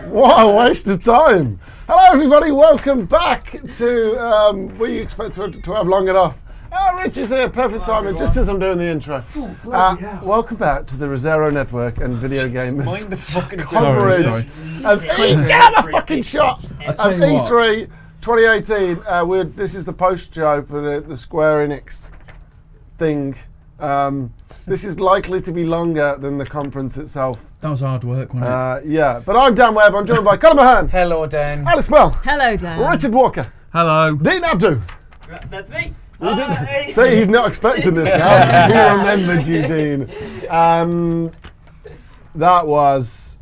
What a waste of time. Hello everybody, welcome back to, we expect to have long enough. Rich is here, perfect timing, just as I'm doing the intro. Welcome back to the Resero Network and VideoGamers Mind the fucking coverage as quiz. Get out of fucking shot! Of E3 2018. This is the post show for the Square Enix thing. This is likely to be longer than the conference itself. That was hard work, wasn't it? Yeah, but I'm Dan Webb, I'm joined by Colm Ahern. Hello, Dan. Alice Bell. Hello, Dan. Richard Walker. Hello. Dean Abdou. That's me. See, he's not expecting this now. He remembered you, Dean. That was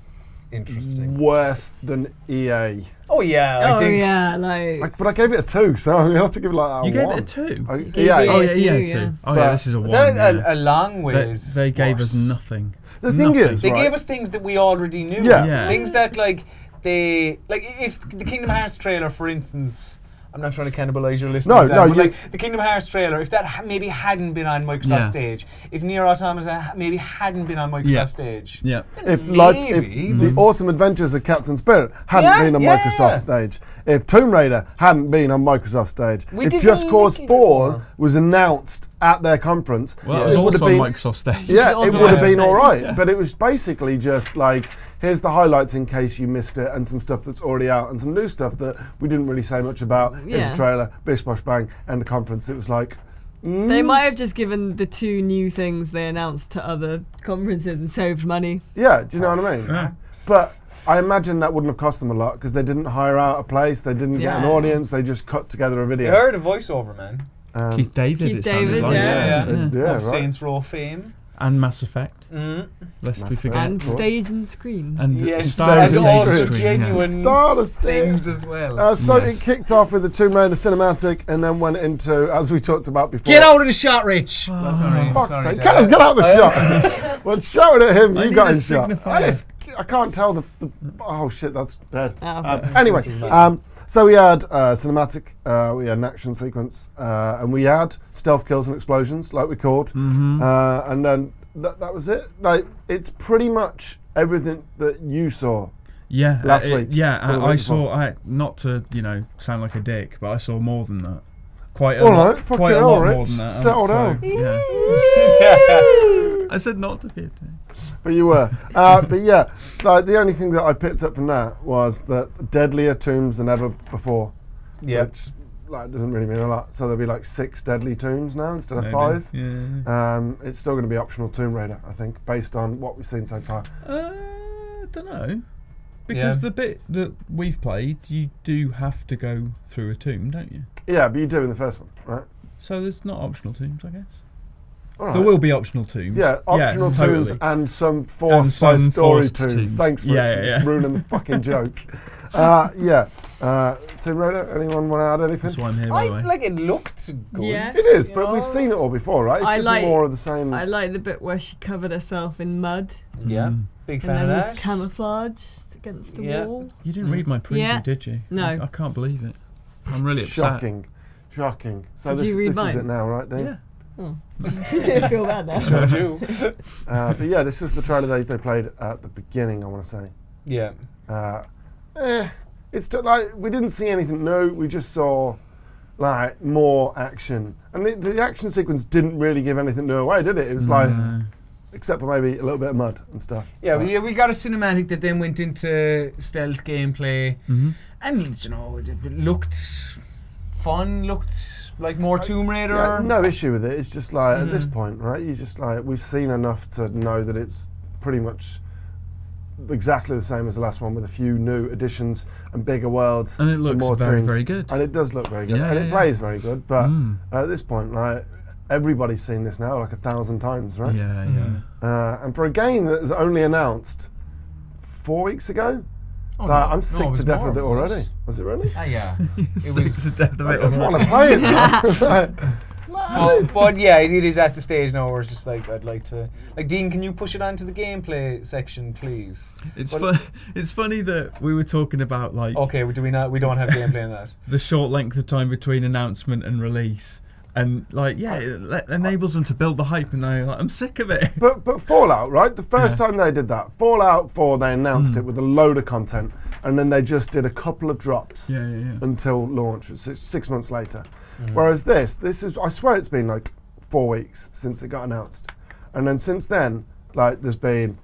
Interesting. worse than EA. Oh yeah. I think like But I gave it a 2, so I'm going to have to give it like a 1. You gave it a 2? Gave EA. it Oh, a yeah, 2, yeah, yeah. 2. Oh, yeah, this is a 1. they're Yeah. a long ways. They gave worse. us nothing. The thing Nothing. is, They right, gave us things that we already knew. Yeah. Yeah. Things that if the Kingdom Hearts trailer, for instance. I'm not trying to cannibalize your listeners. No, but the Kingdom Hearts trailer, if that maybe hadn't been on Microsoft stage, if Nier Automata maybe hadn't been on Microsoft stage, Yeah. if maybe. the Awesome Adventures of Captain Spirit hadn't been on Microsoft stage, if Tomb Raider hadn't been on Microsoft stage, if Just Cause 4 was announced at their conference, Well, it was also on Microsoft stage. Yeah, it would have been Microsoft all right. stage, yeah. But it was basically just like, here's the highlights in case you missed it, and some stuff that's already out, and some new stuff that we didn't really say much about. Here's Yeah. the trailer, bish bosh bang, and the conference. It was like, They might have just given the 2 new things they announced to other conferences and saved money. yeah, do you know what I mean? Yeah. But I imagine that wouldn't have cost them a lot because they didn't hire out a place, they didn't get an Yeah. audience, they just cut together a You video. heard a voiceover, man. Keith David, Keith it sounded David, like. yeah. Yeah, Of right. Saints Row fame. And Mass Effect, Mm. lest we Mass forget. Effect. And course. stage and screen. And Yes, Star and Wars all Stage the Screen, genuine- Start of Things as well. So Yes. it kicked off with the Tomb Raider cinematic and then went into, as we talked about before. Get out of the shot, Rich. Fuck's sake, get out of the shot. Well, shouting at him, I you need got a in shot. signifier. I can't tell the oh shit, that's dead. Oh. Anyway, so we had cinematic, we had an action sequence, and we had stealth kills and explosions, like we called, and then that was it. Like, it's pretty much everything that you saw. Yeah, Last week. Yeah, Or the I week saw. Not to sound like a dick, but I saw more than that. Quite a All lot. right, fucking Quite a hell, lot Rich. more than that. Settle so, down. Yeah. I said not to be a dick. But you were. But yeah, the only thing that I picked up from that was that deadlier tombs than ever before. Yeah. Which doesn't really mean a lot. So there'll be like 6 deadly tombs now instead of Maybe. 5. Yeah. It's still going to be optional Tomb Raider, I think, based on what we've seen so far. I don't know. Because Yeah. the bit that we've played, you do have to go through a tomb, don't you? Yeah, but you do in the first one, right? So there's not optional tombs, I guess. All right. There will be optional tombs. Yeah, optional tombs totally. and some And forced by some story forced tombs. tombs. Thanks for Yeah. ruining the fucking joke. Tomb Raider, anyone want to add anything? That's why I'm here, by I the way. feel like it looked good. Yes. It is, You but we've know? seen it all before, right? It's I just like- more of the same. I like the bit where she covered herself in mud Yeah. Big and fan of then that. was camouflaged against a Yeah. wall. You didn't read my preview, Yeah. did you? No. I can't believe it. I'm really upset. Shocking. So Did this, you read this is mine? it now, right, Dean? Yeah. Oh. I feel bad now. Sure do. But yeah, this is the trailer they played at the beginning, I want to say. Yeah. It's like, we didn't see anything new, we just saw like more action. And the action sequence didn't really give anything new away, did it? It was like, except for maybe a little bit of mud and stuff. Yeah, we got a cinematic that then went into stealth gameplay, and it looked fun, looked like more Tomb Raider. Yeah, no issue with it. It's just like at this point, right? You just like, we've seen enough to know that it's pretty much exactly the same as the last one, with a few new additions and bigger worlds. And it looks more very, tombs. very good. And it does look very good. Yeah, and yeah, it yeah. plays very good. But at this point, like, everybody's seen this now like 1,000 times, right? Yeah. And for a game that was only announced 4 weeks ago, Oh, I'm no, sick it to was death more, of it was it? already. Was it really? Yeah. It was- I I just want to play it now. But yeah, it is at the stage now where it's just like, I'd like to... Like, Dean, can you push it onto the gameplay section, please? It's funny that we were talking about, like, Okay, do we not? We don't have gameplay in that. the short length of time between announcement and release. And like, yeah, it enables them to build the hype, and they're like, I'm sick of it. But Fallout, right? The first time they did that, Fallout 4, they announced it with a load of content, and then they just did a couple of drops until launch, 6 months later. Whereas this is, I swear it's been like 4 weeks since it got announced. And then since then, like, there's been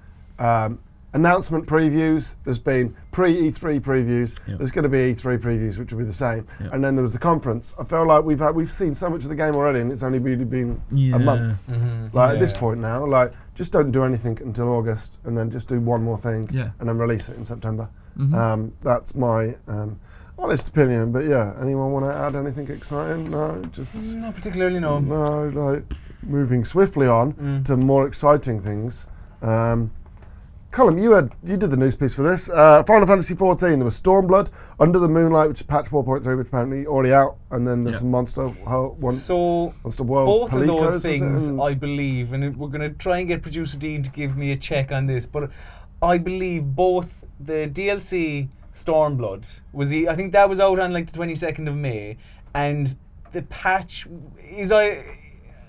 announcement previews, there's been pre-E3 previews, there's going to be E3 previews, which will be the same, and then there was the conference. I feel like we've seen so much of the game already, and it's only really been a month. Like, at this point now, like, just don't do anything until August, and then just do one more thing, and then release it in September. That's my honest opinion, but yeah, anyone want to add anything exciting? No, just... Not particularly, no. No, like, moving swiftly on to more exciting things. Colm, you did the news piece for this. Final Fantasy XIV, there was Stormblood, Under the Moonlight, which is patch 4.3, which apparently already out, and then there's some Monster World. Both of those things, I believe, and we're going to try and get Producer Dean to give me a check on this, but I believe both the DLC Stormblood I think that was out on like the 22nd of May, and the patch is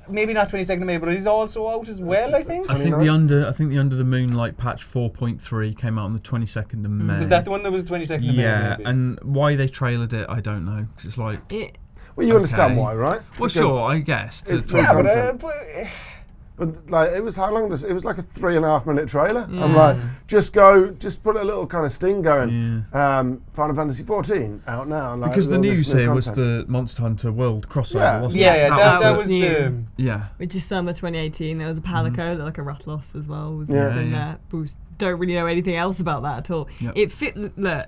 maybe not 22nd of May, but it is also out as well, I think. I think the Under the Moonlight patch 4.3 came out on the 22nd of May. Was that the one that was 22nd of May? Yeah, and why they trailered it, I don't know. 'Cause it's like... Well, you understand why, right? Well, sure, I guess. But like, it was how long? It was like a 3.5 minute trailer. I'm like, just put a little kind of sting going. Final Fantasy XIV out now. Like, because the news here was the Monster Hunter World crossover, wasn't it? That was new. the... Which is summer 2018. There was a Palico, like a Rathalos as well, was in there. But we don't really know anything else about that at all. It fit... Look,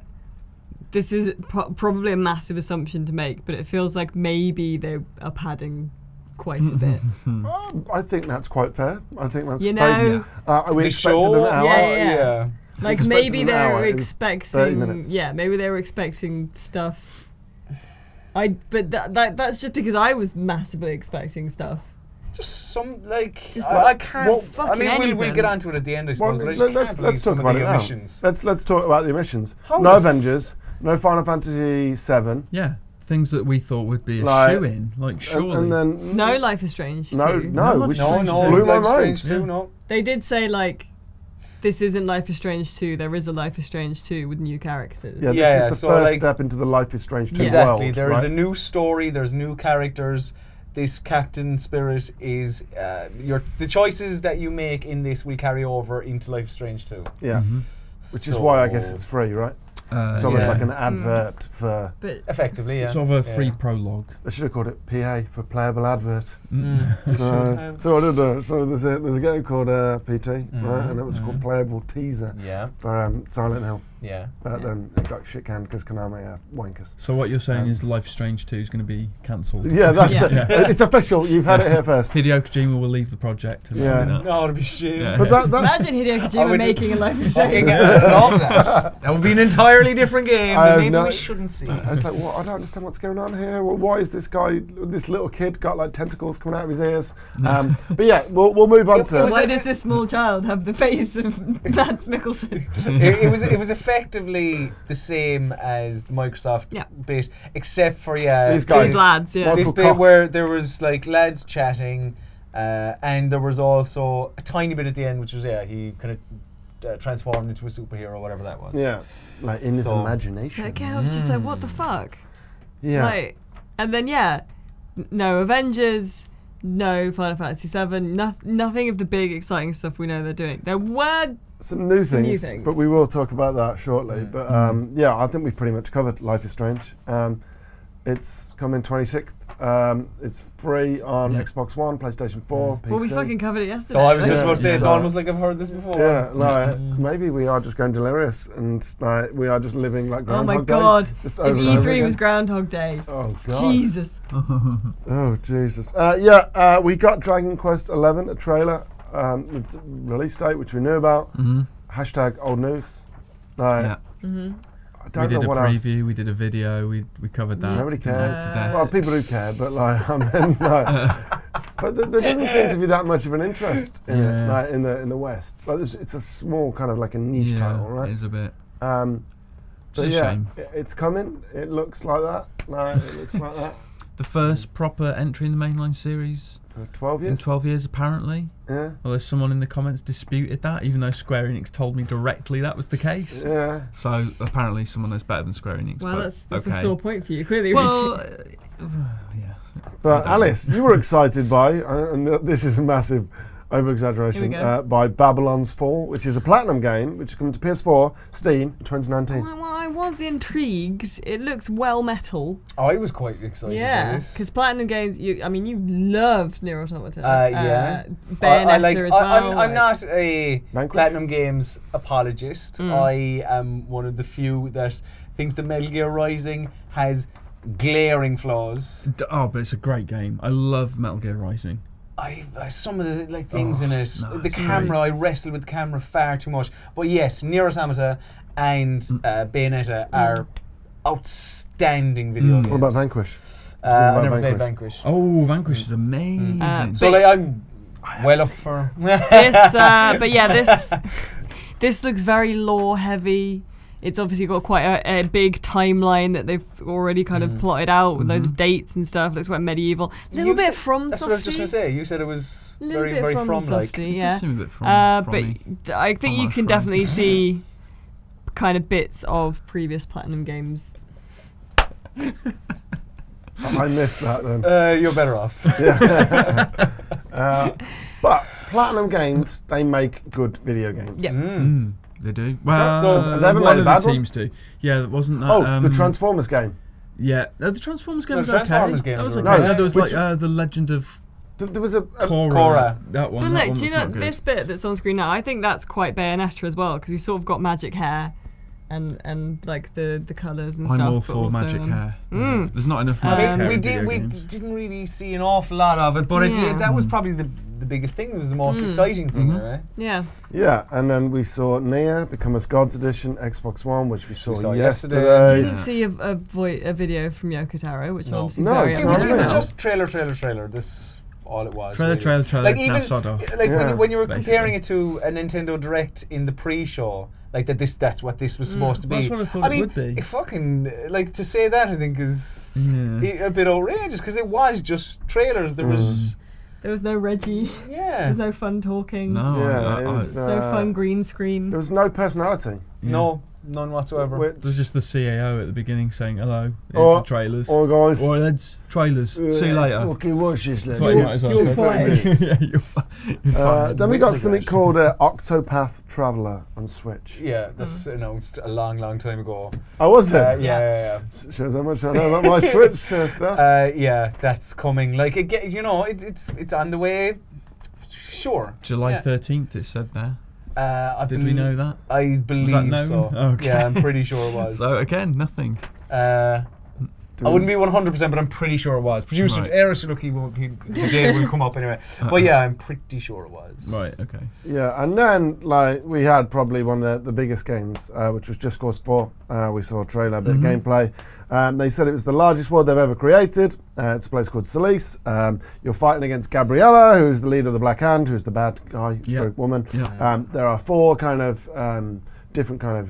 this is probably a massive assumption to make, but it feels like maybe they are padding quite a bit. I think that's quite fair. I think that's crazy. We expected an hour. Yeah. Like maybe they were expecting. Yeah, maybe they were expecting stuff. But that's just because I was massively expecting stuff. Just some I can't. I mean, we'll get onto it at the end, I suppose. Let's talk about it now. Let's talk about the omissions. No Avengers. No Final Fantasy VII. Yeah. Things that we thought would be a shoe-in, like surely. And then no Life is Strange 2. No, which blew my mind. No. They did say like, this isn't Life is Strange 2. There is a Life is Strange 2 with new characters. Yeah, this is the first step into the Life is Strange 2 world. Exactly. There is a new story. There's new characters. This Captain Spirit is the choices that you make in this will carry over into Life is Strange 2. Yeah, which is why I guess it's free, right? It's almost like an advert for... But effectively, It's sort of a free prologue. They should have called it PA for Playable Advert. So I don't know. So there's a game called PT, right? And it was called Playable Teaser for Silent Hill. Yeah. But then it got shit canned because Konami are wankers. So what you're saying is Life is Strange 2 is going to be cancelled? Yeah, that's it. It's official. You've had it here first. Hideo Kojima will leave the project. And Oh, it'd be shit. Yeah. But imagine Hideo Kojima making a Life is Strange. That would be an entirely different game that maybe we shouldn't see. I was like, well, I don't understand what's going on here. Well, why is this little kid got like tentacles coming out of his ears? But yeah, we'll move on to... Why does this small child have the face of Mads Mikkelsen? It was effectively the same as the Microsoft bit, except for these lads, this bit where there was like lads chatting, and there was also a tiny bit at the end, which was he kind of transformed into a superhero, whatever that was. Yeah, like in his imagination. Okay, I was just like, what the fuck? Yeah. Like, and then no Avengers, no Final Fantasy VII, nothing of the big exciting stuff we know they're doing. There were some new things, but we will talk about that shortly. But I think we've pretty much covered Life is Strange. It's coming 26th. It's free on Xbox One, PlayStation 4, PC. Well, we fucking covered it yesterday. So I was just about to say, it's almost like I've heard this before. Yeah, maybe we are just going delirious and we are just living like Groundhog Day. Oh my God. Just if E3 was Groundhog Day. Oh God. Jesus. Oh Jesus. We got Dragon Quest XI, a trailer, release date, which we knew about. Hashtag old news. We did a preview, we did a video, we covered that. Nobody cares. Well, people do care, but but there doesn't seem to be that much of an interest in it, like in the West. Like it's a small kind of like a niche title, right? It is a bit. But it's a shame. It's coming. It looks like that. It looks like that. The first proper entry in the mainline series. 12 years? In 12 years, apparently. Yeah. Although someone in the comments disputed that, even though Square Enix told me directly that was the case. Yeah. So apparently someone knows better than Square Enix. Well, but that's okay. a sore point for you, clearly. Well, yeah. But Alice, you were excited by, and this is a massive over-exaggeration, by Babylon's Fall, which is a Platinum game, which is coming to PS4, Steam, in 2019. Well, I was intrigued. It looks well metal. I was quite excited by this. Because Platinum games, you loved Nier Automata. Yeah. Bayonetta as well. I'm not a Platinum Games apologist. I am one of the few that thinks that Metal Gear Rising has glaring flaws. Oh, but it's a great game. I love Metal Gear Rising. Some of the things in it, the camera, great. I wrestle with the camera far too much. But yes, Nier Automata and Bayonetta are outstanding video games. What about Vanquish? I never played Vanquish. Oh, Vanquish is amazing. So I'm well up for this. But yeah, this looks very lore heavy. It's obviously got quite a big timeline that they've already kind of plotted out with those dates and stuff. Looks quite medieval. A little bit from That's what I was just going to say. You said it was very, very from-like. Yeah. But I think you can definitely see kind of bits of previous Platinum games. I missed that then. You're better off. But Platinum Games, they make good video games. Yeah. They do. Well, they ever one made a of bad the teams do. Yeah, wasn't that? Oh, the Transformers game. Yeah, the Transformers game No, was the Transformers okay. game That was was okay. okay. No, there was like the Legend of There was a Korra. That one. But That look, one do you was know not good. this bit that's on screen now? I think that's quite Bayonetta as well because he's sort of got magic hair, and like the colours and I'm stuff. all but for also, magic hair. There's not enough magic hair we in video games. didn't really see an awful lot of it, but that was probably the biggest thing. It was the most exciting thing, right? Yeah. Yeah, and then we saw Nier, Become as Gods Edition, Xbox One, which we saw I yesterday. Didn't see a video from Yoko Taro, which I'm obviously No, very it It was upset about. just trailer. This all it was. Trailer. Like now even sod off. like when you were basically. comparing it to a Nintendo Direct in the pre-show, like that's what this was supposed to be. That's what I thought it would be. It fucking like to say that I think is a bit outrageous because it was just trailers. There was no Reggie. Yeah. There's no fun talking. No, Yeah, it was, No fun green screen. There was no personality. No, none whatsoever. There's just the CAO at the beginning saying hello. Here's the trailers. Oh guys. Or lads, trailers. See you later. Fucking watch this, That's what you might as well You're say. fired. Then we got something called Octopath Traveler on Switch. Yeah, that's announced a long time ago. Oh, was it? Yeah. Shows how much I know about my Switch stuff. Yeah, that's coming. Like it's on the way. Sure. July 13th, it said there. Did we know that? I believe known? so. Okay. Yeah, I'm pretty sure it was. So again, nothing. I wouldn't be 100%, but I'm pretty sure it was. Producer Eris Lucky will come up anyway. But yeah, I'm pretty sure it was. Right. Okay. Yeah, and then like we had probably one of the biggest games, which was Just Cause 4. We saw a trailer, a bit of gameplay. They said it was the largest world they've ever created. It's a place called Solis. You're fighting against Gabriella, who's the leader of the Black Hand, who's the bad guy, stroke woman. Yeah. There are 4 kind of different kind of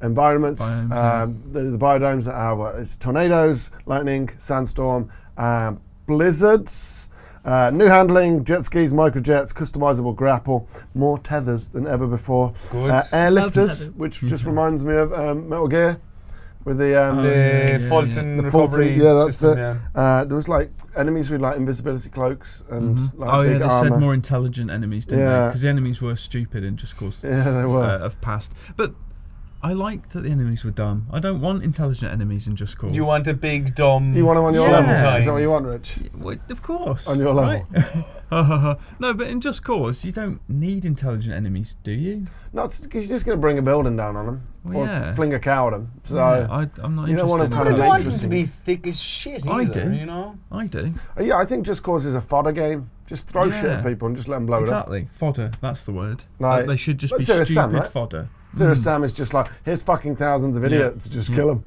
environments. The biodomes that are it's tornadoes, lightning, sandstorm, blizzards. New handling, jet skis, microjets, customizable grapple, more tethers than ever before. Airlifters, which just reminds me of Metal Gear. With the Fulton the recovery that's system, it. There was like enemies with like invisibility cloaks and like big they armor. said more intelligent enemies, didn't they? Because the enemies were stupid and just caused they were of past. But I liked that the enemies were dumb. I don't want intelligent enemies in Just Cause. You want a big dumb. Do you want them on your level? Time. Is that what you want, Rich? Well, of course. On your level. Right? No, but in Just Cause, you don't need intelligent enemies, do you? No, because you're just going to bring a building down on them. Well, or fling a cow at them. So I'm not you don't interested want in to I kind of don't want them dangerous to be thick as shit I either, do. you know? I do. Yeah, I think Just Cause is a fodder game. Just throw shit at people and just let them blow it up. Exactly. Fodder, that's the word. Like, they should just let's be say stupid Sam, right? fodder. Serious Sam is just like, here's fucking thousands of idiots, just kill them.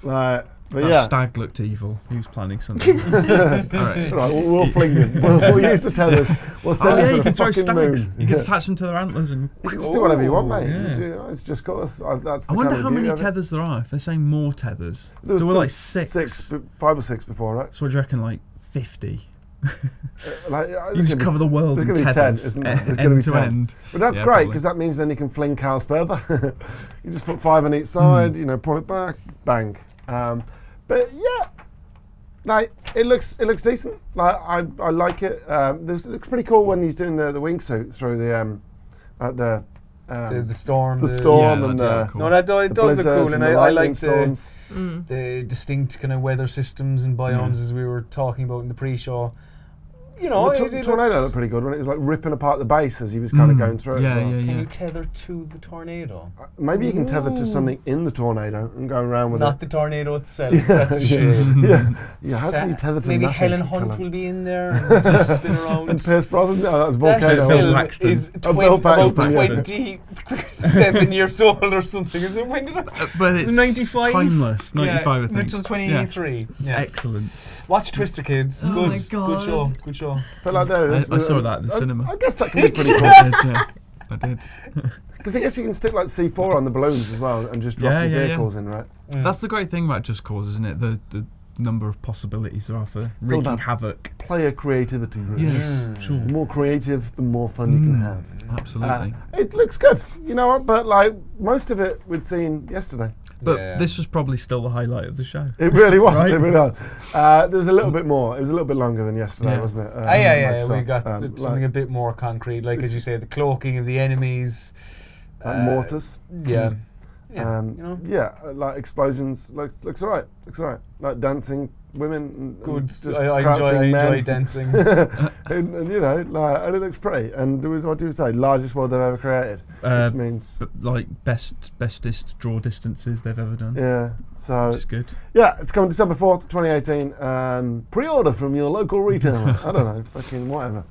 Like, But that yeah, stag looked evil. He was planning something. it's all right. We'll fling them. We'll use the tethers. We'll send them you to the can throw fucking stags. moon. You can attach them to their antlers and. You can just do whatever you want, mate. Yeah. It's just got us. That's the I wonder kind of how many beauty of it. tethers there are. If they're saying more tethers, There were like six, 5 or 6 before, right? So what do you reckon, like 50? You You just cover the world There's in going to be 10, tethers, isn't there? There's going to end be to 10. end. But that's Yeah, great probably. because that means then you can fling cows further. You just put 5 on each side, pull it back, bang. But yeah, like it looks decent. Like I like it. It looks pretty cool when he's doing the wingsuit through the storm. the storm and the cool. No, that it does look cool, and I like storms. the distinct kind of weather systems and biomes as we were talking about in the pre-show. You know, The tornado looked pretty good when it was like ripping apart the base as he was kind of going through it. Yeah, as well. yeah, Can yeah. you tether to the tornado? Maybe you can tether to something in the tornado and go around with Not it. the tornado itself. That's a shame. Yeah. How can you tether to Maybe nothing? Helen Hunt Callum? will be in there and just spin around. And Pierce Brosnan? No, that was That Volcano. Bill film Paxton. is Bill about Paxton, yeah. 27 years old or something. Is it? When did it? But it's 95? timeless. 95, I think. Until 2083. It's excellent. Watch Twister, kids. It's Oh good. my It's a good show. God. Good show. But like there it is. I saw that in the cinema. I guess that can be pretty cool. I did. Because I guess you can stick like C4 on the balloons as well and just drop your vehicles in, right? That's the great thing about Just Cause, isn't it? The number of possibilities there are for all wreaking about havoc. Player creativity, really. Yes, sure. The more creative, the more fun you can have. Absolutely. It looks good, you know what? But like most of it we'd seen yesterday. But this was probably still the highlight of the show. It really was. Right? It really was. There was a little bit more. It was a little bit longer than yesterday, wasn't it? Yeah. We Microsoft, got something a bit more concrete, like as you say, the cloaking of the enemies. mortars. Yeah. Like explosions. Looks alright. Looks alright. Like dancing women. Good. Just I crouching men. enjoy dancing. and and it looks pretty. And there was, what do you say? Largest world they've ever created, which means like bestest draw distances they've ever done. yeah. So Which is good. yeah, it's coming December 4th, 2018. Pre-order from your local retailer. I don't know, fucking whatever.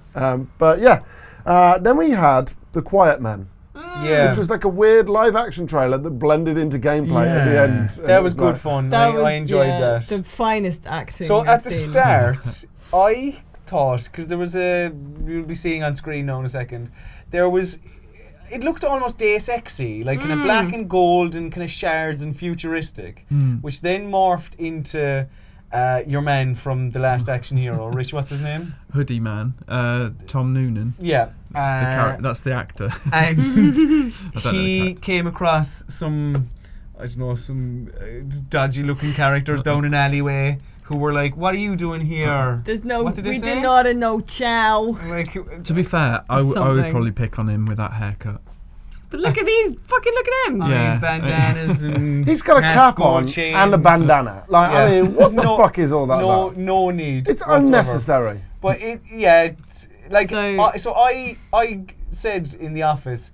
But yeah, then we had The Quiet Man. Yeah. Which was like a weird live-action trailer that blended into gameplay at the end. That was good fun. I enjoyed that. The finest acting. So I've at the seen. start, I thought, because there was you'll be seeing on screen now in a second, it looked almost Deus Ex-y, like kind of black and gold and kind of shards and futuristic, which then morphed into your man from The Last Action Hero, Rich, what's his name? Hoodie Man, Tom Noonan. Yeah. That's the actor. And I don't know the he character. came across some dodgy looking characters down an alleyway who were like, "What are you doing here?" There's no. What did they We say? did not know chow. Like, To be fair, I would Something. probably pick on him with that haircut. But look at these. Fucking look at him. I Yeah. mean, bandanas and He's got a half cap gold on chains. and a bandana. Like, I Yeah. mean, what the No- fuck is all that about? No need. It's whatsoever. unnecessary. But so I said in the office,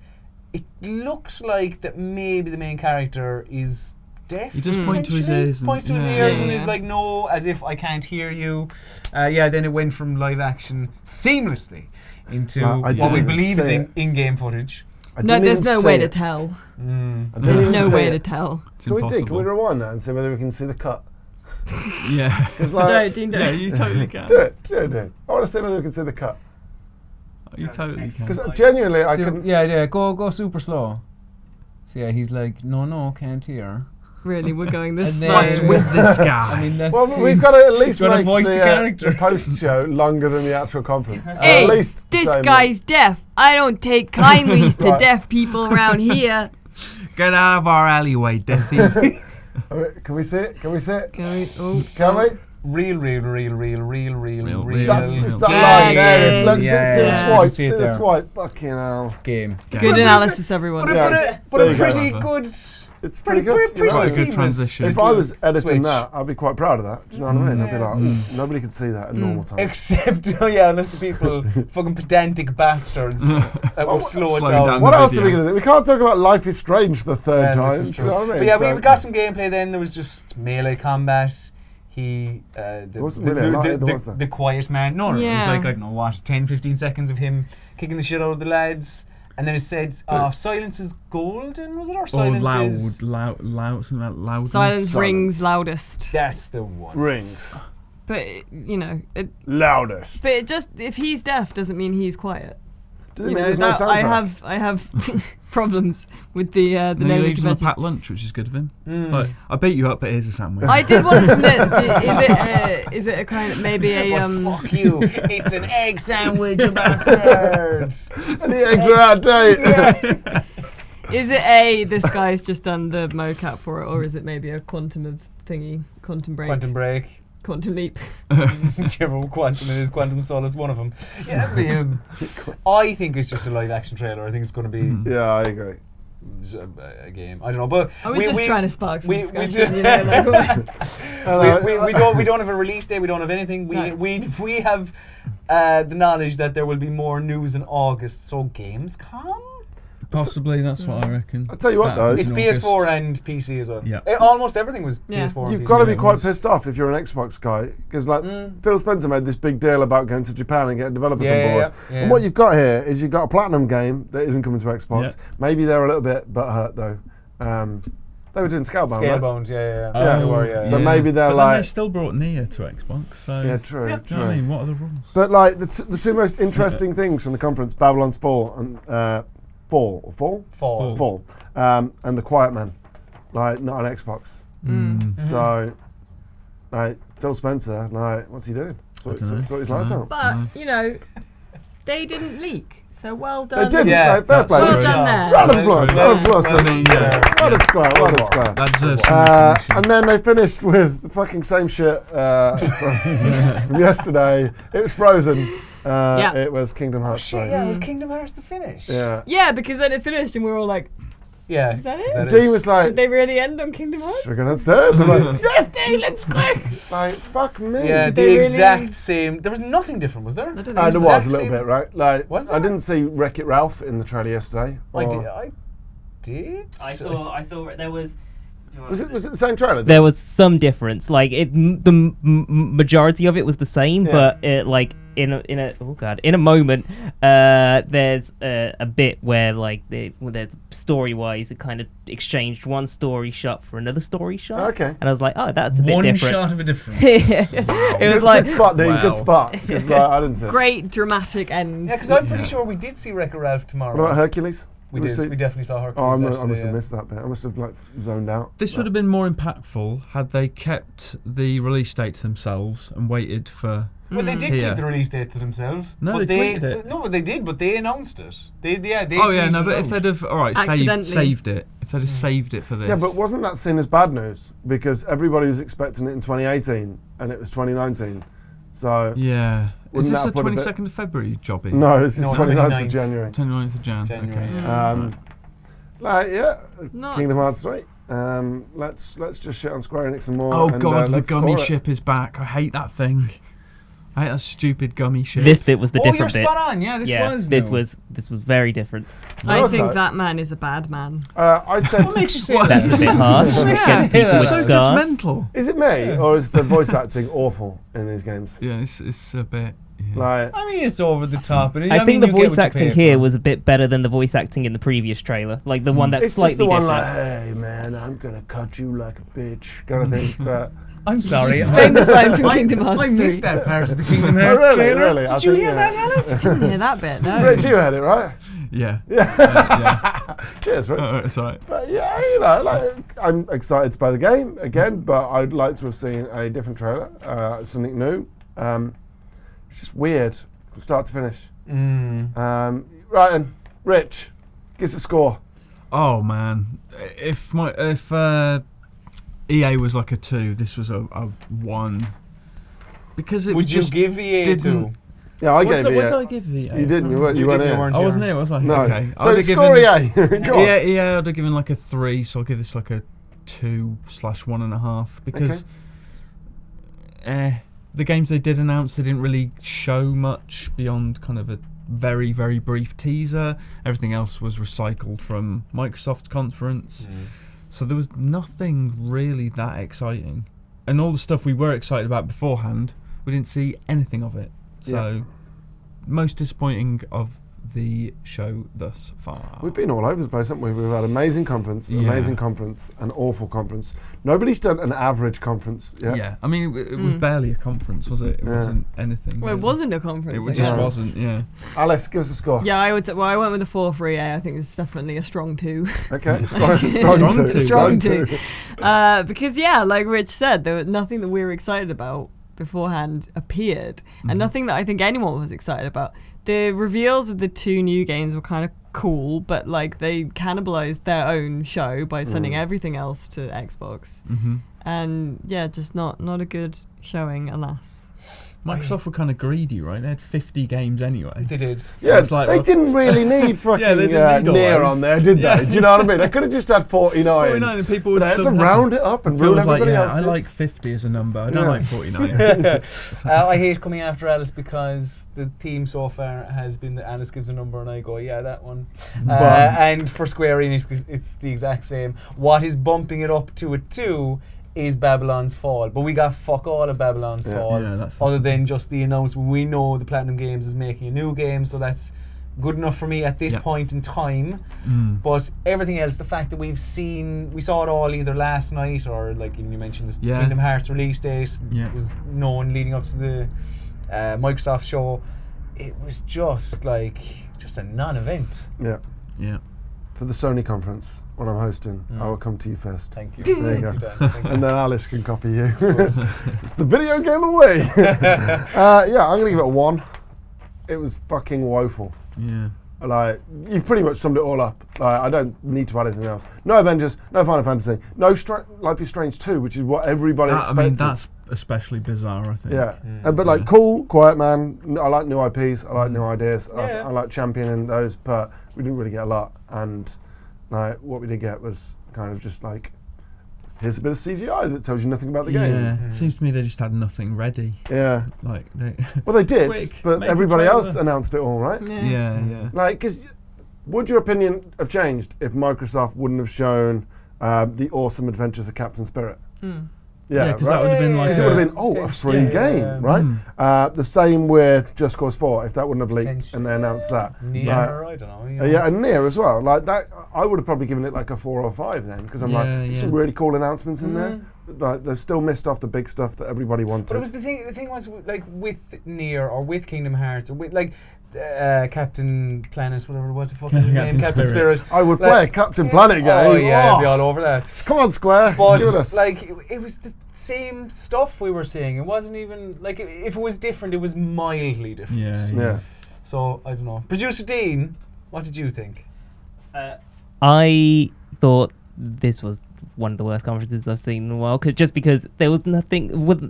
it looks like that maybe the main character is deaf. He just points to his ears. And, Points to his ears and is like, no, as if I can't hear you. Then it went from live action seamlessly into I what didn't we even believe is see it. in-game footage. I No, didn't there's even no see way to it. tell. I didn't There's even no see way it. to tell. It's Can we impossible. rewind that and see whether we can see the cut? Yeah. It's like, Dean, Yeah, you totally can. do it. I want to see whether we can see the cut. You totally can. Because genuinely, I couldn't. Yeah, go super slow. So yeah, he's like, no, can't hear. Really, we're going this And slow. then- What's with this guy? I mean, that's Well, we've got to at least gotta make voice the the character. post show longer than the actual conference. Hey, at least this the same guy's deaf. I don't take kindly to Right. deaf people around here. Get out of our alleyway, Deathy. length. Can we see it? Can we see it? Can we? Oh, Can we? real. That's it's that Yeah, line there. yeah, It's, look, yeah, see the yeah. swipe. See See it the there. swipe. Fucking hell. game. good analysis, everyone. But Yeah. a There you go. pretty good. It's pretty good. pretty you know. Quite a seamless. good transition. If I was editing Switch. that, I'd be quite proud of that. Do you know what I mean? I'd be like, "Ooh, nobody could see that at normal time. Except, unless the people, fucking pedantic bastards, that will slow it slow down. down What the else are we video. going to do? We can't talk about Life is Strange the third Yeah, time. this is Do you know what I mean? But yeah, So- we got some gameplay then. There was just melee combat. wasn't really a lot, there was there? the quiet man. No, it was Yeah. like, I don't know what, 10, 15 seconds of him kicking the shit out of the lads. And then it said, silence is golden, was it? Or silence is... loud, something like loudness. Silence rings loudest. That's the one. Rings. But, you know... Loudest. But it just, if he's deaf, doesn't mean he's quiet. Does it mean there's no soundtrack? I have problems with the he name leaves of him a the packed lunch, which is good of him. But I beat you up, but here's a sandwich. I did want to admit, is it a kind of, maybe a... fuck you, it's an egg sandwich, you bastard! And the eggs are out of date. Yeah. Is it this guy's just done the mocap for it, or is it maybe a quantum break? Quantum break. Quantum leap. Whichever quantum it is, Quantum Solace, one of them. Yeah, I think it's just a live action trailer. I think it's going to be Yeah, I agree. a game. I don't know, but I was just trying to spark some discussion. We don't have a release date. We don't have anything. We have the knowledge that there will be more news in August. So games come. Possibly, that's what I reckon. I'll tell you what, though. It's PS4 and PC as well. Yeah. Almost everything was PS4 and PC. You've got to be quite pissed off if you're an Xbox guy, because Phil Spencer made this big deal about going to Japan and getting developers on board. Yeah. And what you've got here is you've got a Platinum game that isn't coming to Xbox. Yeah. Maybe they're a little bit butthurt, though. They were doing Scalebound, right? Scalebound, yeah. They were, So maybe they're but like... then they still brought Nier to Xbox, so... Yeah, true. Do you know what I mean? What are the rules? But like the two most interesting things from the conference, Babylon's Fall and... Fall. And The Quiet Man, like not on Xbox. So, like Phil Spencer, like what's he doing? Sort his life out. But you know, they didn't leak, so well done. They didn't. Yeah. Fair play. Well done there. Round of applause. Round of applause. Well Well square. That deserves some recognition. And then they finished with the fucking same shit from yesterday. It was Frozen. It was Kingdom Hearts 3. Yeah, it was Kingdom Hearts to finish. Yeah, because then it finished and we were all like, Yeah. Is that it? Dean was like, did they really end on Kingdom Hearts? should we go downstairs? I'm like, yes, Dean, let's quick. Like, fuck me. Yeah, the exact same. There was nothing different, was there? There was a little bit, right? Like, was there? I didn't see Wreck-It Ralph in the trailer yesterday. I did. I saw. There was. Was it the same trailer? There was some difference. Like the majority of it was the same, but it, like in a moment, there's a bit where like there's story wise, it kind of exchanged one story shot for another story shot. Okay. And I was like, oh, that's a bit different. One shot of a difference. It was like good spot, Dean. Good spot. Because like, I didn't see it. Great dramatic end. Yeah, because I'm pretty sure we did see Wreck-It Ralph tomorrow. What about Hercules? We did. We definitely saw Hercules. I must have missed that bit. I must have like zoned out. This would have been more impactful had they kept the release date to themselves and waited for. Well, they did keep the release date to themselves. No, but they tweeted it. No, they did, but they announced it. They but if they'd have saved it, if they'd have saved it for this. Yeah, but wasn't that seen as bad news? Because everybody was expecting it in 2018 and it was 2019. So yeah. Is this a put 22nd of February jobby? No, this is 29th of January. 29th of January. Okay. Kingdom Hearts 3. Let's just shit on Square Enix some more. Oh god, the gummy ship is back. I hate that thing. I hate that stupid gummy ship. This bit was the different bit. Oh, you're spot on. Yeah, this was very different. I think that man is a bad man. I said. What makes you say that? That's a bit harsh. Against people with so scars. judgmental. Is it me or is the voice acting awful in these games? Yeah, it's a bit. Yeah. Like, I mean, it's over the top. I think the voice acting here was a bit better than the voice acting in the previous trailer. Like the one that's it's slightly just the one different. like, hey man, I'm gonna cut you like a bitch, kind of thing. But I'm sorry. Famous line from Kingdom Hearts 3. I missed that part of the Kingdom Hearts trailer. Really? Did you hear that, Alice? Didn't hear that bit, no. Rich, you heard it, right? Yeah. Cheers, Rich. It's alright. But yeah, you know, like, I'm excited to play the game again, but I'd like to have seen a different trailer, something new. It's just weird from start to finish. Right then, Rich, give us a score. Oh man, if EA was like a 2, this was a 1. Because it would you give EA a 2? Yeah, I gave EA. What did I give EA? You didn't. You weren't here. I wasn't here, was I? No. Okay. So score EA. Go on. EA, I'd have given like a 3, so I'll give this like a 2/1.5 because the games they did announce, they didn't really show much beyond kind of a very, very brief teaser. Everything else was recycled from Microsoft's conference. So there was nothing really that exciting. And all the stuff we were excited about beforehand, we didn't see anything of it. So most disappointing of the show thus far? We've been all over the place, haven't we? We've had amazing conference, an awful conference. Nobody's done an average conference yet. Yeah, I mean, it was barely a conference, was it? It wasn't anything. Well, it wasn't a conference. It just wasn't, yeah. Alice, give us a score. Yeah, I went with a 4 for EA. I think it's definitely a strong 2. Okay, strong 2. Because, like Rich said, there was nothing that we were excited about beforehand appeared, and nothing that I think anyone was excited about. The reveals of the 2 new games were kind of cool, but like they cannibalized their own show by sending everything else to Xbox, and just not a good showing, alas. Microsoft were kind of greedy, right? They had 50 games anyway. They did. Yeah, like, they didn't really need fucking Nier on there, did they? Do you know what I mean? They could have just had 49. 49 and people would they had to round it up and ruin everybody else's. I like 50 as a number. I don't like 49. I hate coming after Alice because the theme so far has been that Alice gives a number and I go, yeah, that one. And for Square Enix, it's the exact same. What is bumping it up to a 2 is Babylon's Fall, but we got fuck all of Babylon's Fall, other than just the announcement. We know the Platinum Games is making a new game, so that's good enough for me at this point in time. But everything else, the fact that we saw it all either last night or like you mentioned this Kingdom Hearts release date was known leading up to the Microsoft show. It was just a non-event. Yeah. For the Sony conference, when I'm hosting, I will come to you first. Thank you. There you go. And then Alice can copy you. It's the video game away. I'm going to give it a 1. It was fucking woeful. Yeah. Like, you've pretty much summed it all up. Like, I don't need to add anything else. No Avengers, no Final Fantasy, no Life is Strange 2, which is what everybody expected. I mean, that's especially bizarre, I think. Yeah. But like, cool, quiet man. I like new IPs. I like new ideas. I like championing those, but we didn't really get a lot. And like, what we did get was kind of just like, here's a bit of CGI that tells you nothing about the game. Yeah, seems to me they just had nothing ready. Yeah. Like they did, but everybody else announced it all, right? Yeah. Like, because would your opinion have changed if Microsoft wouldn't have shown the awesome adventures of Captain Spirit? Yeah, because that would have been like it would have been a free game, right? The same with Just Cause 4. If that wouldn't have leaked and they announced that, Nier, I don't know. And Nier as well. Like that, I would have probably given it like a 4 or 5 then, because I'm there's some really cool announcements in there. Like they've still missed off the big stuff that everybody wanted. But it was the thing was like with Nier or with Kingdom Hearts or with like. Captain Planet, whatever, what the fuck is his name? Captain Spirit. I would play a Captain Planet game. Oh yeah, I'd be all over that. Come on, Square. But give it us. Like, it was the same stuff we were seeing. It wasn't even like if it was different, it was mildly different. Yeah. So I don't know. Producer Dean, what did you think? I thought this was one of the worst conferences I've seen in a while, just because there was nothing.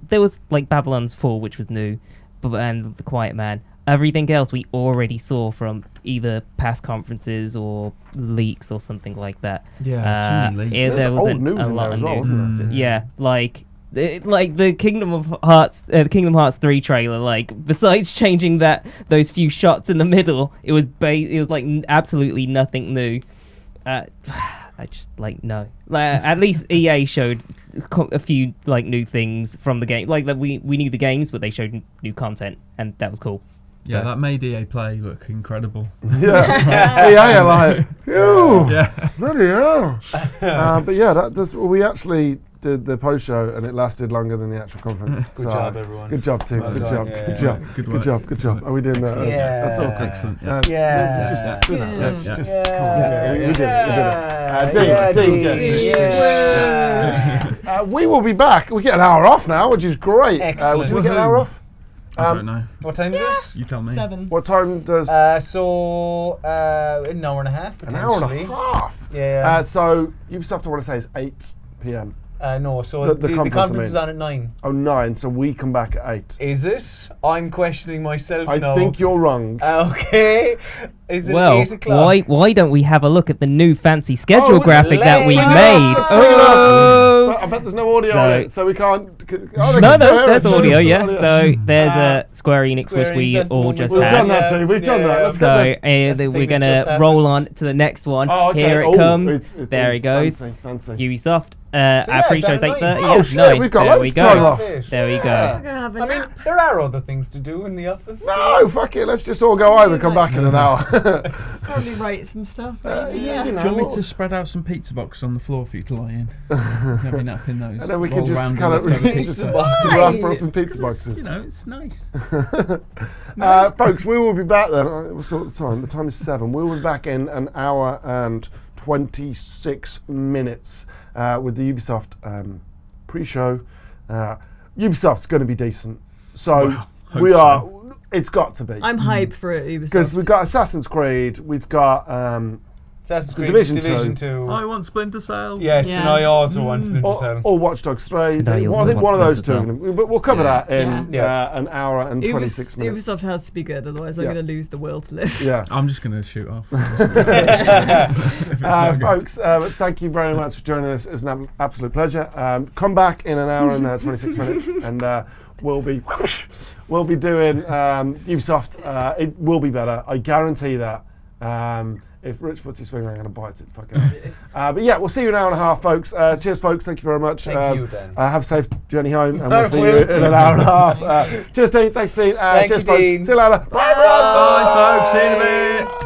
There was like Babylon's Fall, which was new, and The Quiet Man. Everything else we already saw from either past conferences or leaks or something like that. Yeah, too many leaks. There was old news in there as well, wasn't there? Yeah, like the Kingdom Hearts 3 trailer. Like, besides changing those few shots in the middle, it was like absolutely nothing new. I just no. At least EA showed a few like new things from the game. Like that we knew the games, but they showed new content, and that was cool. Yeah, that made EA Play look incredible. Yeah, EA are like, ew, bloody hell. But yeah, that does. We actually did the post show, and it lasted longer than the actual conference. Good job, everyone. Good job, team. Well good done, job. Good job. Are we doing that? Yeah, that's all. Excellent. Just do that. Just come on. We did it. We will be back. We get an hour off now, which is great. Excellent. Do we get an hour off? I don't know. What time is it? You tell me. 7. What time does? An hour and a half, potentially. An hour and a half? Yeah. So Ubisoft, I want to say, is 8 p.m. No, so the conference is on at 9. Oh, 9, so we come back at 8. Is it? I'm questioning myself now. I think you're wrong. Okay. Is it 8 o'clock? Why don't we have a look at the new fancy schedule graphic that we made? I bet there's no audio on it, so we can't... No, there's audio, yeah. So there's a Square Enix, which we all just We've had. done that too, we've done that. Let's So we're going to roll on to the next one. Oh, okay. Here it comes. There it goes. Fancy. Ubisoft. our pre-show is 8:30. Oh shit, we've got loads of time off. There we go. I mean, there are other things to do in the office. No, fuck it. Let's just all go home and come back in an hour. Probably write some stuff. Yeah, Do you want me to spread out some pizza boxes on the floor for you to lie in? Maybe nap in those. And then we can just kind of wrap up some pizza boxes. You know, it's nice. Folks, we will be back then. What's the time? The time is 7. We will be back in an hour and 26 minutes with the Ubisoft pre-show. Ubisoft's going to be decent. So we are. It's got to be. I'm hyped for it, Ubisoft. Because we've got Assassin's Creed, we've got Assassin's Creed Division 2. I want Splinter Cell. Yes, and I also want Splinter Cell. Or Watch Dogs 3. I think want one of those two. Splinter But we'll cover that in an hour and 26 minutes. Ubisoft has to be good, otherwise I'm going to lose the will to live. Yeah. I'm just going to shoot off. Folks, thank you very much for joining us. It was an absolute pleasure. Come back in an hour and 26 minutes, and we'll be doing Ubisoft. It will be better. I guarantee that. If Rich puts his finger, I'm going to bite it. Fuck it. But yeah, we'll see you in an hour and a half, folks. Cheers, folks. Thank you very much. Thank you, Dan. Have a safe journey home, and we'll see you in an hour and a half. Cheers, Dean. Thanks, Dean. Cheers, folks. Dean. See you later. Bye, bros. Bye, folks. See you in a bit.